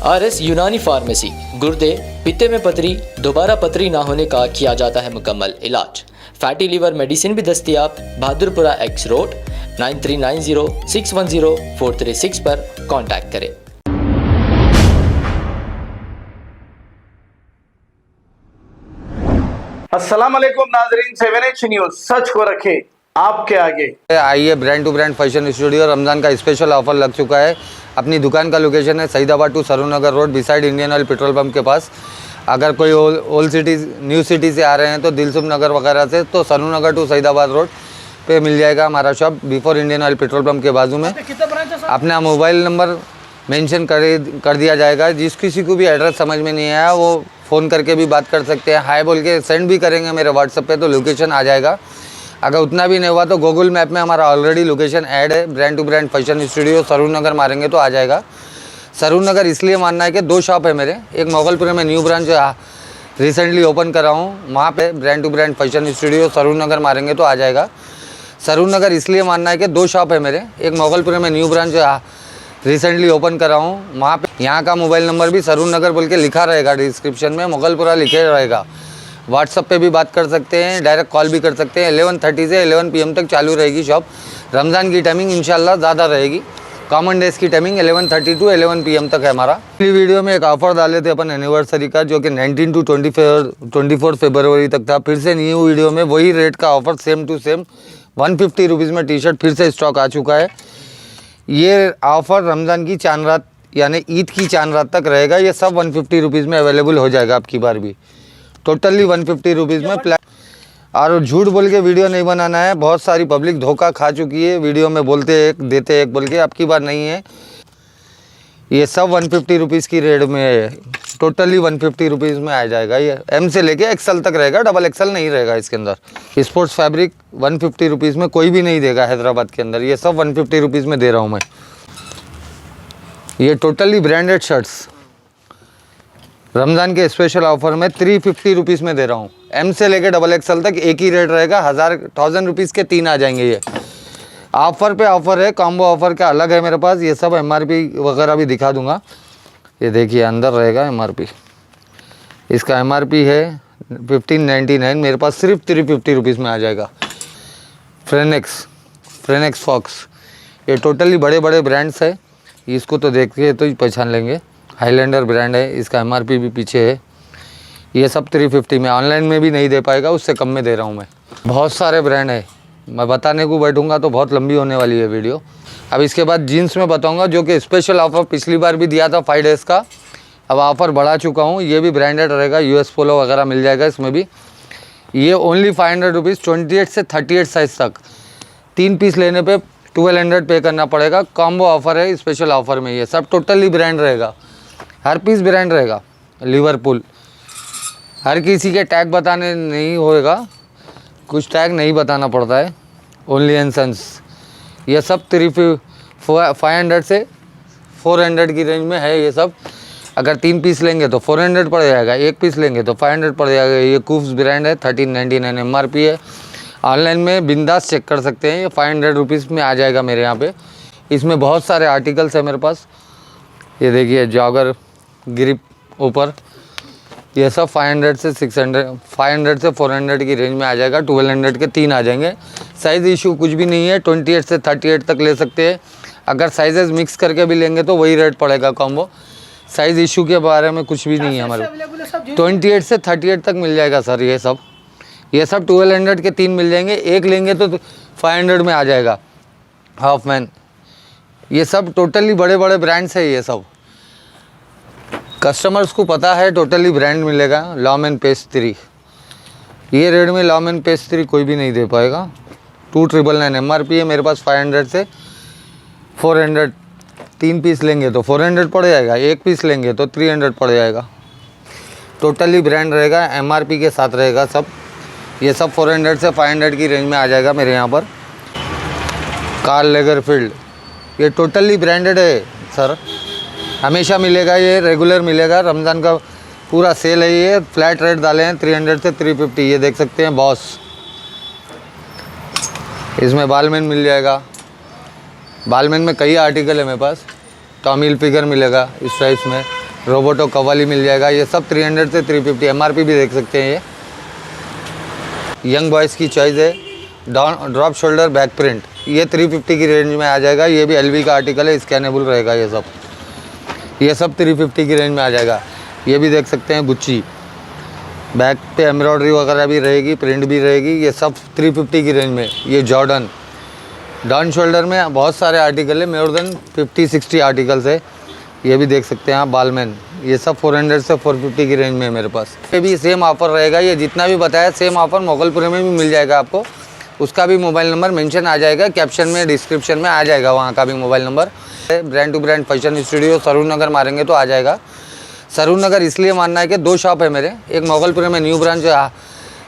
RS यूनानी pharmacy, गुर्दे, पित्ते में पथरी, दोबारा पथरी ना होने का किया जाता है मुकम्मल इलाज। फैटी लीवर मेडिसिन भी दस्तियाब। बहादुरपुरा X रोड 9390610436 पर कांटेक्ट करें। अस्सलाम वालेकुम नाजरीन, 7H न्यूज़ सच को रखे आपके आगे। आइए, brand to brand fashion studio Ramzan का स्पेशल ऑफर लग चुका है। अपनी दुकान का लोकेशन है Saidabad to Saroornagar road, beside Indian oil petrol pump के पास। अगर कोई ओल्ड सिटी न्यू सिटी से आ रहे हैं तो दिलसुख नगर वगैरह से, तो सरूनगर टू सईदाबाद रोड पे मिल जाएगा हमारा shop, before Indian oil petrol pump के बाजू में। अपना मोबाइल नंबर मेंशन कर दिया जाएगा। जिस किसी को भी एड्रेस समझ में नहीं आया वो फ़ोन करके भी बात कर सकते हैं। हाय बोल के सेंड भी करेंगे मेरे व्हाट्सएप पे, तो लोकेशन आ जाएगा। अगर उतना भी नहीं हुआ तो गूगल मैप में हमारा ऑलरेडी लोकेशन ऐड है। Brand to brand fashion studio Saroornagar मारेंगे तो आ जाएगा। सरूनगर इसलिए मानना है कि 2 शॉप है मेरे। एक मोगलपुर में न्यू ब्रांच रिसेंटली ओपन करा हूँ, वहाँ पे brand to brand fashion studio Saroornagar मारेंगे तो आ जाएगा। सरूनगर इसलिए मानना है कि 2 शॉप है मेरे। एक मोगलपुर में न्यू ब्रांच रिसेंटली ओपन करा हूँ, वहाँ पे यहाँ का मोबाइल नंबर भी सरूनगर बोल के लिखा रहेगा डिस्क्रिप्शन में, मोगलपुरा लिखे रहेगा। व्हाट्सअप पे भी बात कर सकते हैं, डायरेक्ट कॉल भी कर सकते हैं। 11:30 से 11 PM तक चालू रहेगी शॉप। रमज़ान की टाइमिंग इंशाल्लाह ज़्यादा रहेगी। कॉमन डेज़ की टाइमिंग 11:30 टू 11 PM तक है हमारा। पिछली वीडियो में एक ऑफ़र डाले थे अपन एनिवर्सरी का, जो कि 19 टू 24 फरवरी तक था। फिर से न्यू वीडियो में वही रेट का offer same to same 150 rupees में टी-शर्ट फिर से स्टॉक आ चुका है। ये ऑफ़र रमज़ान की चांद रात यानी ईद की चांद रात तक रहेगा। ये सब 150 रुपीज़ में अवेलेबल हो जाएगा आपकी बार भी। टोटली 150 रुपीज़ में और झूठ बोल के वीडियो नहीं बनाना है। बहुत सारी पब्लिक धोखा खा चुकी है, वीडियो में बोलते एक देते एक बोल के। आपकी बार नहीं है, ये सब 150 रुपीज़ की रेट में है। टोटली 150 रुपीज़ में आ जाएगा। ये M से लेके XL तक रहेगा, डबल XL नहीं रहेगा इसके अंदर। स्पोर्ट्स फैब्रिक 150 रुपीज़ में कोई भी नहीं देगा हैदराबाद के अंदर। ये सब 150 रुपीज़ में दे रहा हूँ मैं। ये टोटली ब्रांडेड शर्ट्स रमज़ान के स्पेशल ऑफर में 350 रुपीज़ में दे रहा हूँ। M से लेके डबल XL तक एक ही रेट रहेगा। 1000 रुपीज़ के 3 आ जाएंगे। ये ऑफ़र पे ऑफ़र है, कॉम्बो ऑफ़र का अलग है मेरे पास। ये सब MRP वगैरह भी दिखा दूंगा। ये देखिए अंदर रहेगा MRP। इसका MRP है 1599, मेरे पास सिर्फ 350 रुपीज़ में आ जाएगा। फ्रेनेक्स फॉक्स, ये टोटली बड़े बड़े ब्रांड्स है। इसको तो देख के तो पहचान लेंगे, हाईलैंडर ब्रांड है। इसका MRP भी पीछे है। ये सब 350 में, ऑनलाइन में भी नहीं दे पाएगा, उससे कम में दे रहा हूँ मैं। बहुत सारे ब्रांड है, मैं बताने को बैठूंगा तो बहुत लंबी होने वाली है वीडियो। अब इसके बाद जीन्स में बताऊंगा, जो कि स्पेशल ऑफ़र पिछली बार भी दिया था 5 डेज़ का। अब ऑफ़र बढ़ा चुका हूँ। ये भी ब्रांडेड रहेगा, US पोलो वगैरह मिल जाएगा इसमें भी। ये ओनली 500 रुपीज़, 28 से 38 साइज़ तक। 3 पीस लेने पे 1200 पे करना पड़ेगा। कॉम्बो ऑफ़र है स्पेशल ऑफ़र में। ये सब टोटली ब्रांड रहेगा, हर पीस ब्रांड रहेगा। लिवरपूल, हर किसी के टैग बताने नहीं होएगा, कुछ टैग नहीं बताना पड़ता है। ओनली एंड सन्स, ये सब 500 से 400 की रेंज में है। ये सब अगर 3 पीस लेंगे तो 400 पड़ जाएगा, 1 पीस लेंगे तो 500 पड़ जाएगा। ये कूव्स ब्रांड है, 1399 MRP है। ऑनलाइन में बिंदास चेक कर सकते हैं। ये 500 रुपीज़ में आ जाएगा मेरे यहाँ पे। इसमें बहुत सारे आर्टिकल्स है मेरे पास। ये देखिए जॉगर ग्रिप ऊपर, ये सब 500 से 400 की रेंज में आ जाएगा। 1200 के 3 आ जाएंगे। साइज़ इशू कुछ भी नहीं है, 28 से 38 तक ले सकते हैं। अगर साइजेस मिक्स करके भी लेंगे तो वही रेट पड़ेगा कॉम्बो। साइज़ इशू के बारे में कुछ भी नहीं है हमारे। 28 से 38 तक मिल जाएगा सर। ये सब 1200 के 3 मिल जाएंगे। एक लेंगे तो 500 में आ जाएगा हाफ मैन। ये सब टोटली बड़े बड़े ब्रांड्स है। ये सब कस्टमर्स को पता है, टोटली ब्रांड मिलेगा। लॉमेन पेस्ट्री, ये रेट में लॉमेन पेस्ट्री कोई भी नहीं दे पाएगा। 2999 MRP है मेरे पास। 500 से 400, 3 पीस लेंगे तो 400 पड़ जाएगा, 1 पीस लेंगे तो 300 पड़ जाएगा। टोटली ब्रांड रहेगा, MRP के साथ रहेगा सब। ये सब 400 से 500 की रेंज में आ जाएगा मेरे यहाँ पर। कार्ल लेगरफील्ड, ये टोटली ब्रांडेड है सर, हमेशा मिलेगा, ये रेगुलर मिलेगा। रमज़ान का पूरा सेल है। ये फ्लैट रेट डाले हैं 300 से 350। ये देख सकते हैं बॉस, इसमें बालमैन मिल जाएगा। बालमैन में कई आर्टिकल है मेरे पास। टॉमी हिलफिगर मिलेगा इस प्राइस में, रोबोटो कवाली मिल जाएगा। ये सब 300 से 350 एमआरपी भी देख सकते हैं। ये यंग बॉयज़ की चॉइस है, ड्रॉप शोल्डर बैक प्रिंट, ये 350 की रेंज में आ जाएगा। ये भी एलवी का आर्टिकल है, स्कैनेबल रहेगा। ये सब 350 की रेंज में आ जाएगा। ये भी देख सकते हैं बुच्ची, बैक पे एम्ब्रॉयडरी वगैरह भी रहेगी, प्रिंट भी रहेगी। ये सब 350 की रेंज में। ये जॉर्डन डाउन शोल्डर में बहुत सारे आर्टिकल है, मोर देन 50-60 आर्टिकल्स है। ये भी देख सकते हैं आप, बालमैन, ये सब 400 से 450 की रेंज में है मेरे पास। ये भी सेम ऑफर रहेगा, ये जितना भी बताया सेम ऑफर मोगलपुर में भी मिल जाएगा आपको। उसका भी मोबाइल नंबर मेंशन आ जाएगा, कैप्शन में डिस्क्रिप्शन में आ जाएगा, वहाँ का भी mobile number. Brand to brand fashion studio Saroor Nagar मारेंगे तो आ जाएगा। सरूर नगर इसलिए मानना है कि 2 शॉप है मेरे, एक मोगलपुर में न्यू ब्रांच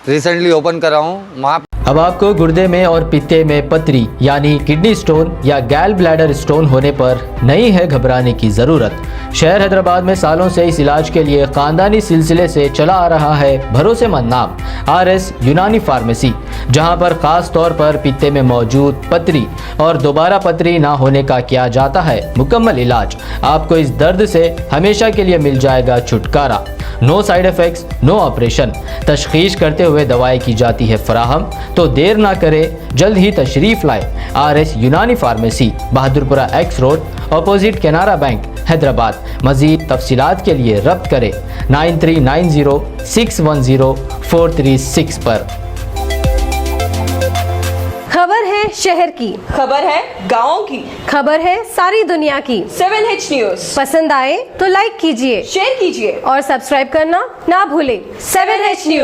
रिसेंटली ओपन करा हूँ वहाँ। अब आपको गुर्दे में और पित्ते में पथरी यानी किडनी स्टोन या गैल ब्लैडर स्टोन होने पर नहीं है घबराने की ज़रूरत। शहर हैदराबाद में सालों से इस इलाज के लिए ख़ानदानी सिलसिले से चला आ रहा है भरोसेमंद नाम RS यूनानी फार्मेसी, जहां पर ख़ास तौर पर पित्ते में मौजूद पथरी और दोबारा पथरी ना होने का किया जाता है मुकम्मल इलाज। आपको इस दर्द से हमेशा के लिए मिल जाएगा छुटकारा। No side effects, no operation, तशखीस करते हुए दवाई की जाती है फराहम। तो देर ना करें, जल्द ही तशरीफ़ लाए RS यूनानी pharmacy, Bahadurpura X road, opposite Canara bank, Hyderabad. मज़ीद तफसीलात के लिए रब्त करें 9390610436 पर। खबर है शहर की, खबर है गाँव की, खबर है सारी दुनिया की। 7H न्यूज़ पसंद आए तो लाइक कीजिए, शेयर कीजिए और सब्सक्राइब करना ना भूलें। 7H news.